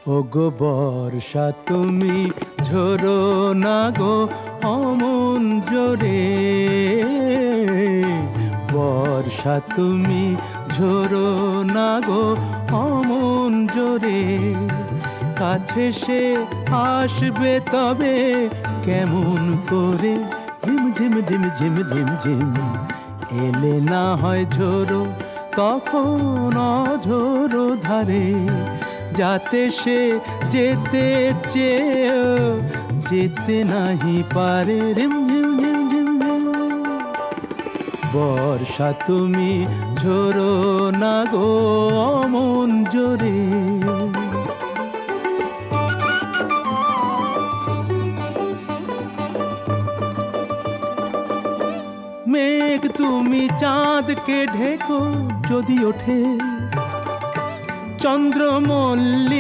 ওগো বর্ষা তুমি ঝরো না গো অমন জোরে, বর্ষা তুমি ঝরো না গো অমন জোরে। কাছে সে আসবে তবে কেমন করে, ঝিম ঝিম ঝিম ঝিম ঝিম ঝিম। এলে না হয় ঝোরো তখন অঝোরো ধারে, যাতে সে যেতে চেয়েও যেতে নাহি পারে। রিম ঝিম ঝিম ঝিম ঝিম। বর্ষা তুমি ঝোরো না গো অমন জোরে। মেঘ তুমি চাঁদকে ঢেকো যদি ওঠে চন্দ্রমল্লিক।